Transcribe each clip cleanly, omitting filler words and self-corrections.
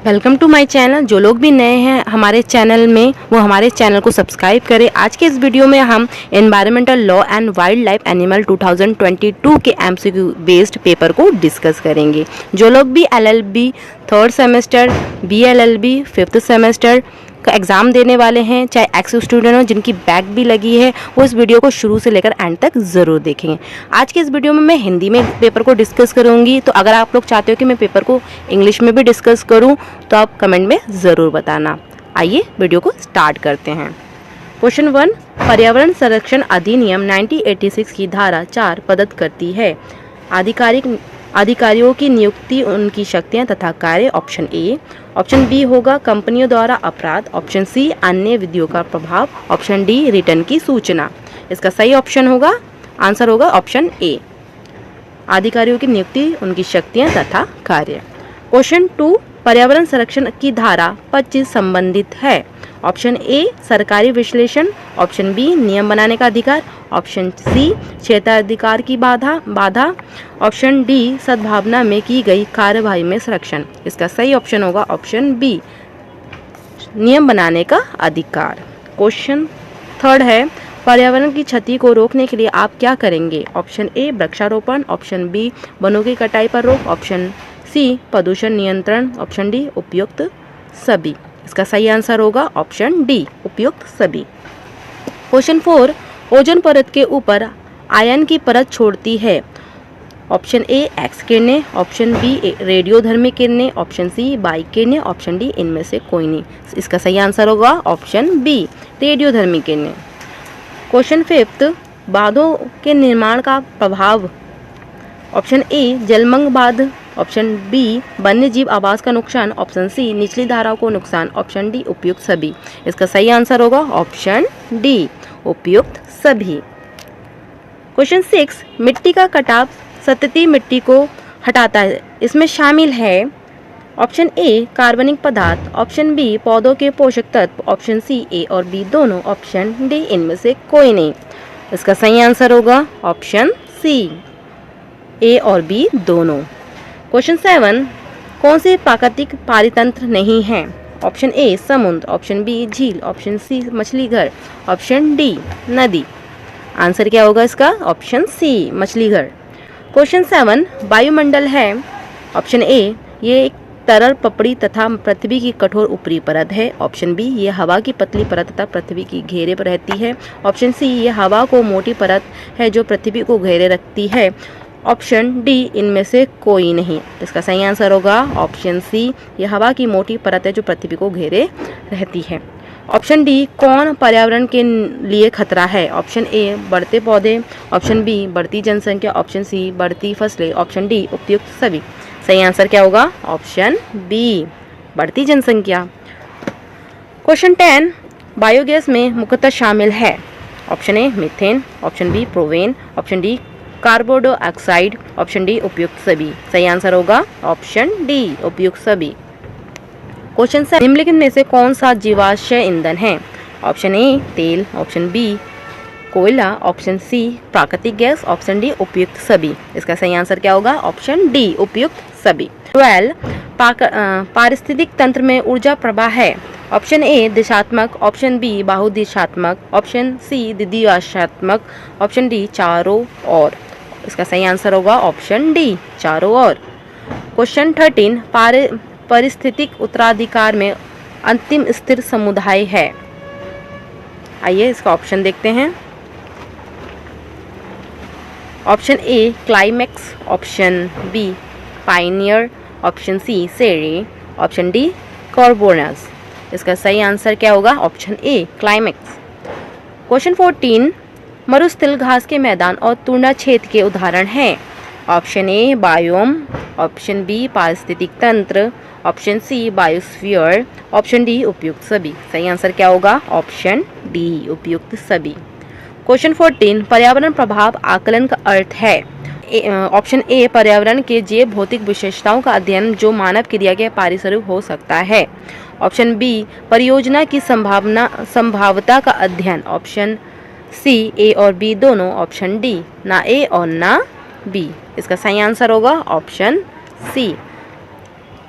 Welcome to my channel. जो लोग भी नए हैं हमारे चैनल में वो हमारे चैनल को सब्सक्राइब करें। आज के इस वीडियो में हम environmental law and wild life animal 2022 के एमसीक्यू बेस्ड पेपर को डिस्कस करेंगे। जो लोग भी LLB third semester, BLLB fifth semester का एग्ज़ाम देने वाले हैं, चाहे एक्स स्टूडेंट हो जिनकी बैक भी लगी है, वो इस वीडियो को शुरू से लेकर एंड तक ज़रूर देखेंगे। आज के इस वीडियो में मैं हिंदी में पेपर को डिस्कस करूंगी, तो अगर आप लोग चाहते हो कि मैं पेपर को इंग्लिश में भी डिस्कस करूं तो आप कमेंट में ज़रूर बताना। आइए वीडियो को स्टार्ट करते हैं। क्वेश्चन 1, पर्यावरण संरक्षण अधिनियम 1986 की धारा 4 प्रदत्त करती है। अधिकारियों की नियुक्ति, उनकी शक्तियां तथा कार्य। Option A. ऑप्शन बी होगा कंपनियों द्वारा अपराध। ऑप्शन सी अन्य विधियों का प्रभाव। ऑप्शन डी रिटर्न की सूचना। इसका सही ऑप्शन होगा, आंसर होगा ऑप्शन ए, अधिकारियों की नियुक्ति, उनकी शक्तियां तथा कार्य। क्वेश्चन 2, पर्यावरण संरक्षण की धारा 25 संबंधित है। ऑप्शन ए सरकारी विश्लेषण। ऑप्शन बी नियम बनाने का अधिकार। ऑप्शन सी क्षेत्राधिकार की बाधा। ऑप्शन डी सद्भावना में की गई कार्यवाही में संरक्षण। इसका सही ऑप्शन होगा ऑप्शन बी, नियम बनाने का अधिकार। क्वेश्चन 3 है, पर्यावरण की क्षति को रोकने के लिए आप क्या करेंगे। ऑप्शन ए वृक्षारोपण। ऑप्शन बी वनों की कटाई पर रोक। ऑप्शन सी प्रदूषण नियंत्रण। ऑप्शन डी उपयुक्त सभी। इसका सही आंसर होगा ऑप्शन डी, उपयुक्त सभी। क्वेश्चन 4, ओजोन परत के ऊपर आयन की परत छोड़ती है। ऑप्शन ए एक्स किरणें। ऑप्शन बी रेडियोधर्मी किरणें। ऑप्शन सी बाई किरणें। ऑप्शन डी इनमें से कोई नहीं। इसका सही आंसर होगा ऑप्शन बी, रेडियोधर्मी किरणें। क्वेश्चन 5, बांधों के निर्माण का प्रभाव। ऑप्शन ए जलमग्न बांध। ऑप्शन बी वन्य जीव आवास का नुकसान। ऑप्शन सी निचली धाराओं को नुकसान। ऑप्शन डी उपयुक्त सभी। इसका सही आंसर होगा ऑप्शन डी, उपयुक्त सभी। क्वेश्चन 6, मिट्टी का कटाव सतती मिट्टी को हटाता है, इसमें शामिल है। ऑप्शन ए कार्बनिक पदार्थ। ऑप्शन बी पौधों के पोषक तत्व। ऑप्शन सी ए और बी दोनों। ऑप्शन डी इनमें से कोई नहीं। इसका सही आंसर होगा ऑप्शन सी, ए और बी दोनों। क्वेश्चन 7, कौन से प्राकृतिक पारितंत्र नहीं है। ऑप्शन ए समुद्र। ऑप्शन बी झील। ऑप्शन सी मछली घर। ऑप्शन डी नदी। आंसर क्या होगा इसका, ऑप्शन सी मछली घर। क्वेश्चन 7, वायुमंडल है। ऑप्शन ए ये एक तरल पपड़ी तथा पृथ्वी की कठोर ऊपरी परत है। ऑप्शन बी ये हवा की पतली परत तथा पृथ्वी की घेरे पर रहती है। ऑप्शन सी ये हवा को मोटी परत है जो पृथ्वी को घेरे रखती है। ऑप्शन डी इनमें से कोई नहीं। इसका सही आंसर होगा ऑप्शन सी, ये हवा की मोटी परत है जो पृथ्वी को घेरे रहती है। ऑप्शन डी कौन पर्यावरण के लिए खतरा है। ऑप्शन ए बढ़ते पौधे। ऑप्शन बी बढ़ती जनसंख्या। ऑप्शन सी बढ़ती फसलें। ऑप्शन डी उपयुक्त सभी। सही आंसर क्या होगा, ऑप्शन बी, बढ़ती जनसंख्या। क्वेश्चन 10, बायोगैस में मुख्यतः शामिल है। Option A methane. Option B propane. Option D carbon dioxide. Option D उपयुक्त सभी। सही आंसर होगा ऑप्शन डी, उपयुक्त सभी। क्वेश्चन 7, निम्नलिखित में से कौन सा जीवाश्म ईंधन है। ऑप्शन ए तेल। ऑप्शन बी कोयला। ऑप्शन सी प्राकृतिक गैस। ऑप्शन डी उपयुक्त सभी। इसका सही आंसर क्या होगा, ऑप्शन डी, उपयुक्त सभी। 12, पारिस्थितिक तंत्र में ऊर्जा प्रवाह है। ऑप्शन ए दिशात्मक। ऑप्शन बी बहुदिशात्मक। ऑप्शन सी द्विदिशात्मक। ऑप्शन डी चारों ओर। इसका सही आंसर होगा ऑप्शन डी, चारों ओर। क्वेश्चन 13, पारिस्थितिक उत्तराधिकार में अंतिम स्थिर समुदाय है। आइए इसका ऑप्शन देखते हैं। Option A climax. Option B pioneer. Option C sere. Option D कॉर्बोनस। इसका सही आंसर क्या होगा, ऑप्शन ए क्लाइमेक्स। क्वेश्चन 14, मरुस्थल घास के मैदान और तूर्णा क्षेत्र के उदाहरण हैं। Option A biome. Option B पारिस्थितिक तंत्र। Option C biosphere. Option D उपयुक्त सभी। सही आंसर क्या होगा, ऑप्शन डी, उपयुक्त सभी। क्वेश्चन 14, पर्यावरण प्रभाव आकलन का अर्थ है। ऑप्शन ए पर्यावरण के जैव भौतिक विशेषताओं का अध्ययन जो मानव क्रिया के परिणामस्वरूप हो सकता है। ऑप्शन बी परियोजना की संभाव्यता का अध्ययन। ऑप्शन सी ए और बी दोनों। ऑप्शन डी ना ए और ना बी। इसका सही आंसर होगा ऑप्शन सी,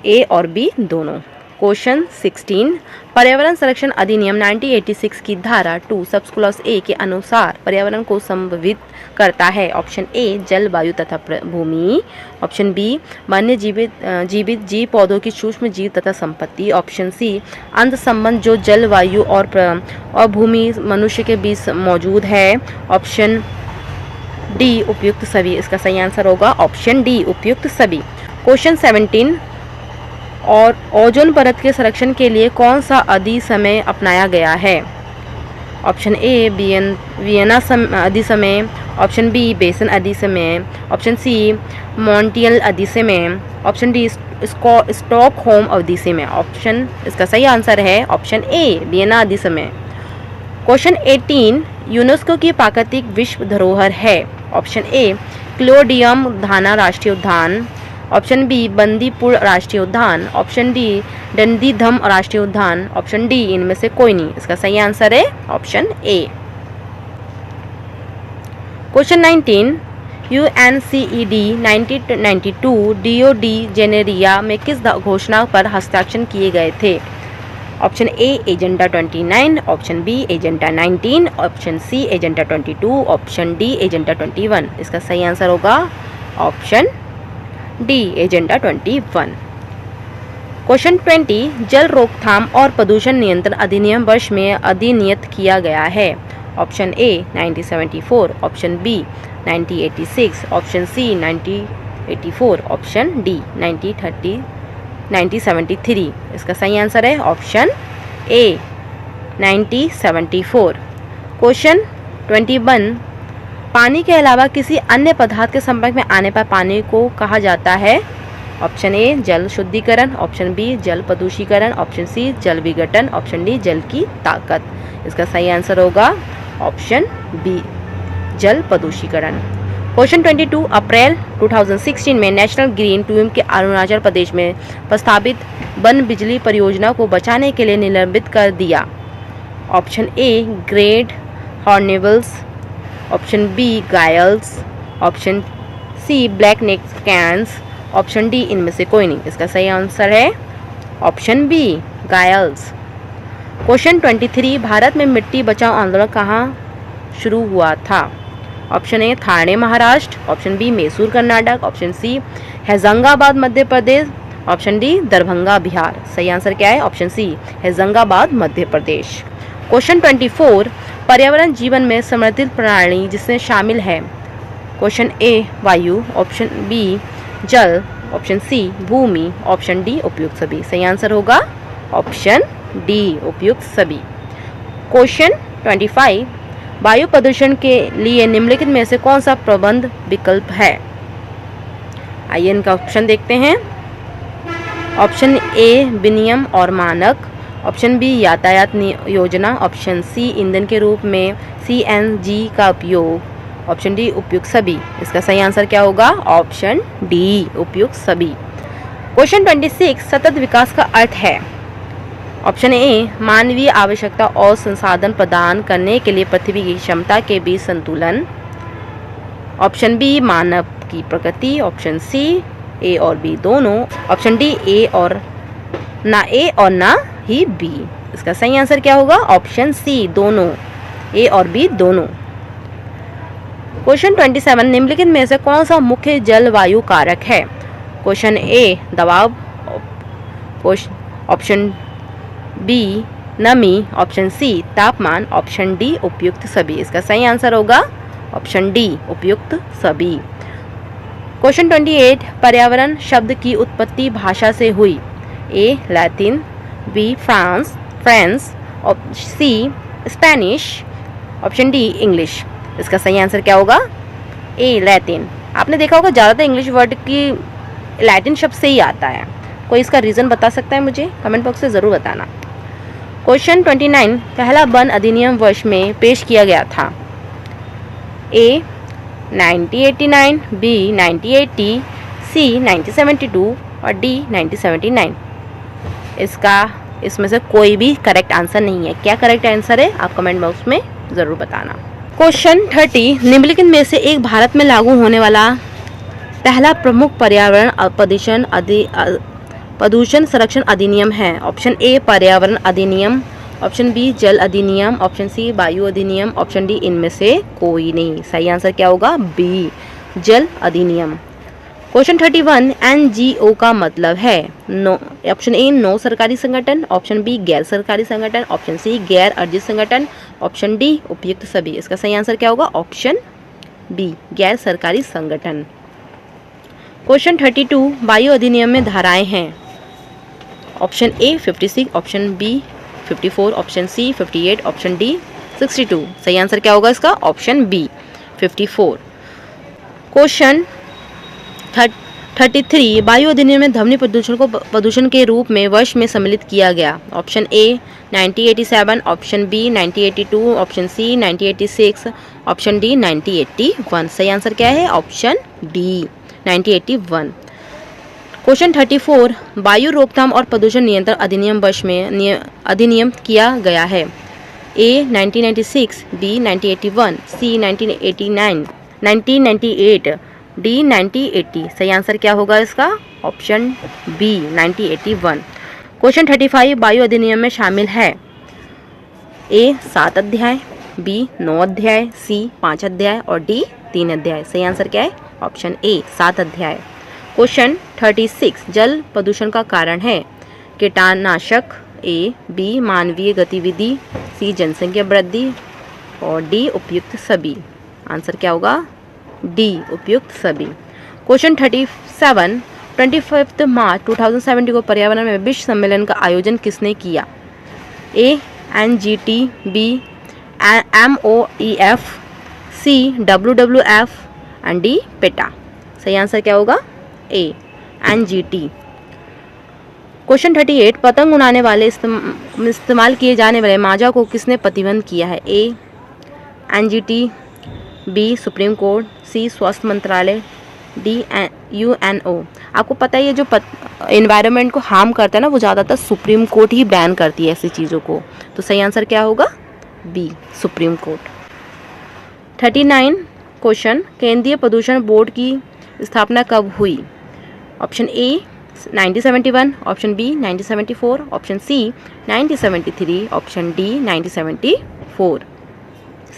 ए और बी दोनों। क्वेश्चन 16, पर्यावरण संरक्षण अधिनियम 1986 की धारा 2 सब क्लॉज ए के अनुसार पर्यावरण को संबोधित करता है। ऑप्शन ए जल, वायु तथा भूमि। ऑप्शन बी वन्य जीवित जीव पौधों की सूक्ष्म जीव तथा संपत्ति। ऑप्शन सी अंत संबंध जो जल, वायु और भूमि मनुष्य के बीच मौजूद है। ऑप्शन डी उपयुक्त सभी। इसका सही आंसर होगा ऑप्शन डी उपयुक्त सभी। क्वेश्चन 17, और ओजोन परत के संरक्षण के लिए कौन सा अधिसमय अपनाया गया है। ऑप्शन ए वियना अधिसमय। ऑप्शन बी बेसन अधिसमय। ऑप्शन सी मॉन्ट्रियल अधिसमय। ऑप्शन डी स्टॉकहोम अधिसमय। ऑप्शन इसका सही आंसर है ऑप्शन ए वियना अधिसमय। क्वेश्चन 18, यूनेस्को की प्राकृतिक विश्व धरोहर है। ऑप्शन ए क्लोडियम धाना राष्ट्रीय उद्यान। ऑप्शन बी बंदीपुर राष्ट्रीय उद्यान। ऑप्शन डी डंडीधम राष्ट्रीय उद्यान। ऑप्शन डी इनमें से कोई नहीं। इसका सही आंसर है option A. Question 19, UNCED 1992 Rio de Janeiro में किस घोषणा पर हस्ताक्षर किए गए थे। Option A agenda 29। Option B agenda 19। Option C agenda 22। Option D agenda 21। इसका सही आंसर होगा ऑप्शन डी एजेंडा 21। क्वेश्चन 20, जल रोकथाम और प्रदूषण नियंत्रण अधिनियम वर्ष में अधिनियत किया गया है। Option A 1974। Option B 1986। Option C 1984। Option D 1973। इसका सही आंसर है ऑप्शन ए 1974। क्वेश्चन 21, पानी के अलावा किसी अन्य पदार्थ के संपर्क में आने पर पानी को कहा जाता है। ऑप्शन ए जल शुद्धिकरण। ऑप्शन बी जल प्रदूषीकरण। ऑप्शन सी जल विघटन। ऑप्शन डी जल की ताकत। इसका सही आंसर होगा ऑप्शन बी जल प्रदूषीकरण। क्वेश्चन 22, अप्रैल 2016 में नेशनल ग्रीन ट्यूब के अरुणाचल प्रदेश में प्रस्तावित वन बिजली परियोजना को बचाने के लिए निलंबित कर दिया। Option A great hornbills. Option B गायल्स। Option C black neck cranes. Option D इनमें से कोई नहीं। इसका सही आंसर है ऑप्शन बी गायल्स। क्वेश्चन 23, भारत में मिट्टी बचाओ आंदोलन कहाँ शुरू हुआ था। Option A Thane Maharashtra. Option B Mysore Karnataka. Option C Hoshangabad Madhya Pradesh. Option D Darbhanga Bihar. सही आंसर क्या है ऑप्शन सी हैजंगाबाद मध्य प्रदेश। क्वेश्चन 24, पर्यावरण जीवन में समर्थित प्रणाली जिसमें शामिल है। क्वेश्चन ए वायु। ऑप्शन बी जल। ऑप्शन सी भूमि। ऑप्शन डी उपयुक्त सभी। सही आंसर होगा ऑप्शन डी उपयुक्त सभी। क्वेश्चन 25, वायु प्रदूषण के लिए निम्नलिखित में से कौन सा प्रबंध विकल्प है। आइए इनका ऑप्शन देखते हैं। ऑप्शन ए विनियम और मानक। ऑप्शन बी यातायात योजना। ऑप्शन सी ईंधन के रूप में CNG का उपयोग। ऑप्शन डी उपयुक्त सभी। इसका सही आंसर क्या होगा ऑप्शन डी उपयुक्त सभी। क्वेश्चन 26, सतत विकास का अर्थ है। ऑप्शन ए मानवीय आवश्यकता और संसाधन प्रदान करने के लिए पृथ्वी की क्षमता के बीच संतुलन। ऑप्शन बी मानव की प्रकृति। ऑप्शन सी ए और बी दोनों। ऑप्शन डी ए और ना ही बी। इसका सही आंसर क्या होगा ऑप्शन सी दोनों, ए और बी दोनों। क्वेश्चन 27, निम्नलिखित में से कौन सा मुख्य जलवायु कारक है। क्वेश्चन ए दबाव। ऑप्शन बी नमी। ऑप्शन सी तापमान। ऑप्शन डी उपयुक्त सभी। इसका सही आंसर होगा ऑप्शन डी उपयुक्त सभी। क्वेश्चन 28, पर्यावरण शब्द की उत्पत्ति भाषा से हुई। A Latin. B France. C Spanish. Option D English. इसका सही आंसर क्या होगा ए लैटिन। आपने देखा होगा ज़्यादातर इंग्लिश वर्ड की लैटिन शब्द से ही आता है। कोई इसका रीज़न बता सकता है मुझे कमेंट बॉक्स से ज़रूर बताना। क्वेश्चन 29, पहला वन अधिनियम वर्ष में पेश किया गया था। ए 1989। बी 1980। सी 1972 और डी 1979। इसमें से कोई भी करेक्ट आंसर नहीं है। क्या करेक्ट आंसर है आप कमेंट बॉक्स में ज़रूर बताना। क्वेश्चन 30, निम्नलिखित में से एक भारत में लागू होने वाला पहला प्रमुख पर्यावरण प्रदूषण प्रदूषण संरक्षण अधिनियम है? ऑप्शन ए पर्यावरण अधिनियम, ऑप्शन बी जल अधिनियम, ऑप्शन सी वायु अधिनियम, ऑप्शन डी इनमें से कोई नहीं। सही आंसर क्या होगा? बी जल अधिनियम। क्वेश्चन 31 एनजीओ का मतलब है? नो, ऑप्शन ए नो सरकारी संगठन, ऑप्शन बी गैर सरकारी संगठन, ऑप्शन सी गैर अर्जित संगठन, ऑप्शन डी उपयुक्त सभी। इसका सही आंसर क्या होगा? ऑप्शन बी गैर सरकारी संगठन। क्वेश्चन 32 वायु अधिनियम में धाराएं हैं? Option A 56, option B 54, option C 58, option D 62। सही आंसर क्या होगा इसका? Option B 54। क्वेश्चन 33 वायु अधिनियम में ध्वनि प्रदूषण को प्रदूषण के रूप में वर्ष में सम्मिलित किया गया? Option A 1987, option B 1982, option C 1986, option D 1981। सही आंसर क्या है? Option D 1981। क्वेश्चन 34 वायु रोकथाम और प्रदूषण नियंत्रण अधिनियम वर्ष में अधिनियम किया गया है? ए 1996, बी 1981, सी 1998, डी 1980। सही आंसर क्या होगा इसका? Option B 1981। क्वेश्चन 35 वायु अधिनियम में शामिल है? ए 7 अध्याय, बी 9 अध्याय, सी 5 अध्याय और डी 3 अध्याय। सही आंसर क्या है? ऑप्शन ए 7 अध्याय। क्वेश्चन 36 जल प्रदूषण का कारण है? कीटनाशक, ए बी मानवीय गतिविधि, सी जनसंख्या वृद्धि और डी उपयुक्त सभी। आंसर क्या होगा? डी उपयुक्त सभी। क्वेश्चन 37 25 मार्च 2017 को पर्यावरण में विश्व सम्मेलन का आयोजन किसने किया? A NGT, B MoEF, C WWF and D PETA. सही आंसर क्या होगा? ए एनजीटी। क्वेश्चन 38 पतंग उड़ाने वाले इस्तेमाल किए जाने वाले माजा को किसने प्रतिबंध किया है? ए एनजीटी, बी सुप्रीम कोर्ट, सी स्वास्थ्य मंत्रालय, डी यूएनओ। आपको पता है ये जो एनवायरनमेंट को हार्म करता है ना, वो ज़्यादातर सुप्रीम कोर्ट ही बैन करती है ऐसी चीज़ों को। तो सही आंसर क्या होगा? B supreme court. 39 क्वेश्चन केंद्रीय प्रदूषण बोर्ड की स्थापना कब हुई? Option A 1971, option B 1974, option C 1973, option D 1974।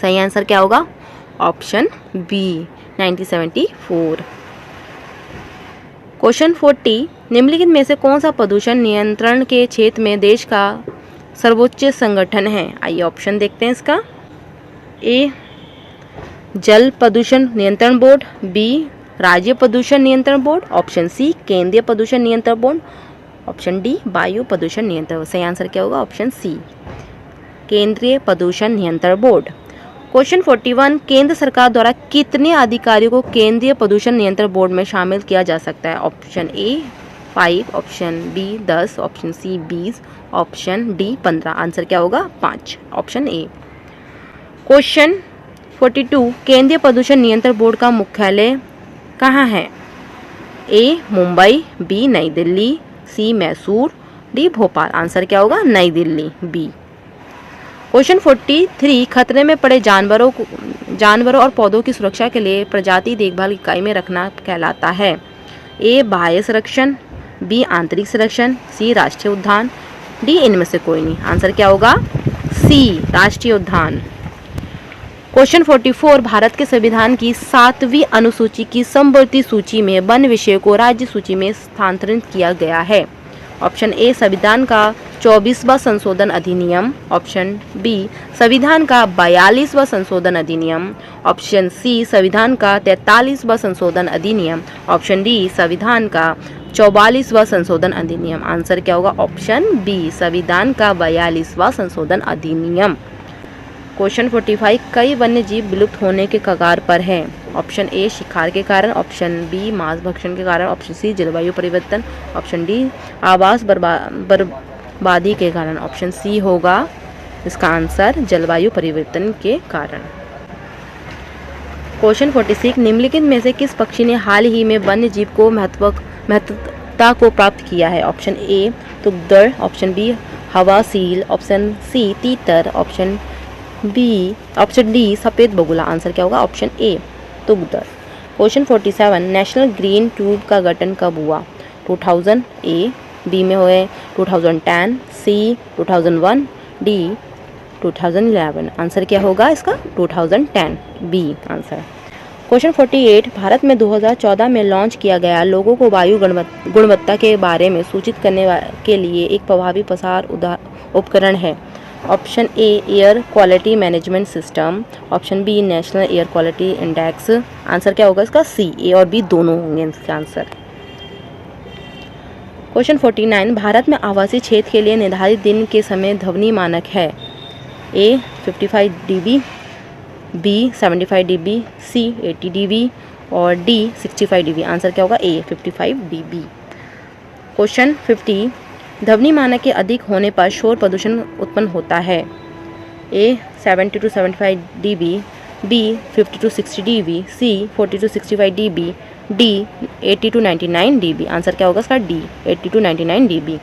सही आंसर क्या होगा? Option B 1974। क्वेश्चन 40 निम्नलिखित में से कौन सा प्रदूषण नियंत्रण के क्षेत्र में देश का सर्वोच्च संगठन है? आइए ऑप्शन देखते हैं इसका। ए जल प्रदूषण नियंत्रण बोर्ड, बी राज्य प्रदूषण नियंत्रण बोर्ड, ऑप्शन सी केंद्रीय प्रदूषण नियंत्रण बोर्ड, ऑप्शन डी वायु प्रदूषण नियंत्रण। सही आंसर क्या होगा? ऑप्शन सी केंद्रीय प्रदूषण नियंत्रण बोर्ड। क्वेश्चन 41 केंद्र सरकार द्वारा कितने अधिकारियों को केंद्रीय प्रदूषण नियंत्रण बोर्ड में शामिल किया जा सकता है? Option A 5, option B 10, option C 20, option D 15। Answer क्या होगा? 5, ऑप्शन ए। क्वेश्चन 42 केंद्रीय प्रदूषण नियंत्रण बोर्ड का मुख्यालय कहाँ है? ए मुंबई, बी नई दिल्ली, सी मैसूर, डी भोपाल। आंसर क्या होगा? नई दिल्ली, बी। क्वेश्चन 43 खतरे में पड़े जानवरों और पौधों की सुरक्षा के लिए प्रजाति देखभाल इकाई में रखना कहलाता है? ए बाह्य संरक्षण, बी आंतरिक संरक्षण, सी राष्ट्रीय उद्यान, डी इनमें से कोई नहीं। आंसर क्या होगा? सी राष्ट्रीय उद्यान। क्वेश्चन 44 भारत के संविधान की 7वीं अनुसूची की समवर्ती सूची में वन विषय को राज्य सूची में स्थानांतरित किया गया है? ऑप्शन ए संविधान का 24वां संशोधन अधिनियम, ऑप्शन बी संविधान का 42वां संशोधन अधिनियम, ऑप्शन सी संविधान का 43वां संशोधन अधिनियम, ऑप्शन डी संविधान का 44वां संशोधन अधिनियम। आंसर क्या होगा? ऑप्शन बी संविधान का 42वां संशोधन अधिनियम। क्वेश्चन 45 कई वन्य जीव विलुप्त होने के कगार पर हैं? ऑप्शन ए शिकार के कारण, ऑप्शन बी मांस भक्षण के कारण, ऑप्शन सी जलवायु परिवर्तन, ऑप्शन डी आवास बर्बादी के कारण। ऑप्शन सी होगा इसका आंसर जलवायु परिवर्तन के कारण। क्वेश्चन 46 निम्नलिखित में से किस पक्षी ने हाल ही में वन्य जीव को महत्वता को प्राप्त किया है? ऑप्शन ए तुगदर, ऑप्शन बी हवा सील, ऑप्शन सी तीतर, ऑप्शन डी सफ़ेद बगुला। आंसर क्या होगा? ऑप्शन ए तुगदर। क्वेश्चन 47 नेशनल ग्रीन ट्यूब का गठन कब हुआ? 2000 ए, बी में हुए 2010, सी 2001, डी 2011। आंसर क्या होगा इसका? 2010, बी आंसर। क्वेश्चन 48, भारत में 2014 में लॉन्च किया गया लोगों को वायु गुणवत्ता के बारे में सूचित करने के लिए एक प्रभावी प्रसार उपकरण है। Option A air quality management system, option B national air quality index. Answer क्या होगा इसका? सी, ए और बी दोनों होंगे इसका आंसर। क्वेश्चन 49, भारत में आवासीय क्षेत्र के लिए निर्धारित दिन के समय ध्वनि मानक है। ए 55 dB, बी 75 dB, सी 80 dB और डी 65 dB। आंसर क्या होगा? ए 55 dB। क्वेश्चन 50, ध्वनि मानक के अधिक होने पर शोर प्रदूषण उत्पन्न होता है। A 70 to 75 dB, B 50 to 60 dB, C 40 to 65 dB, D 80 to 99 dB। Answer क्या होगा इसका? D 80 to 99 dB।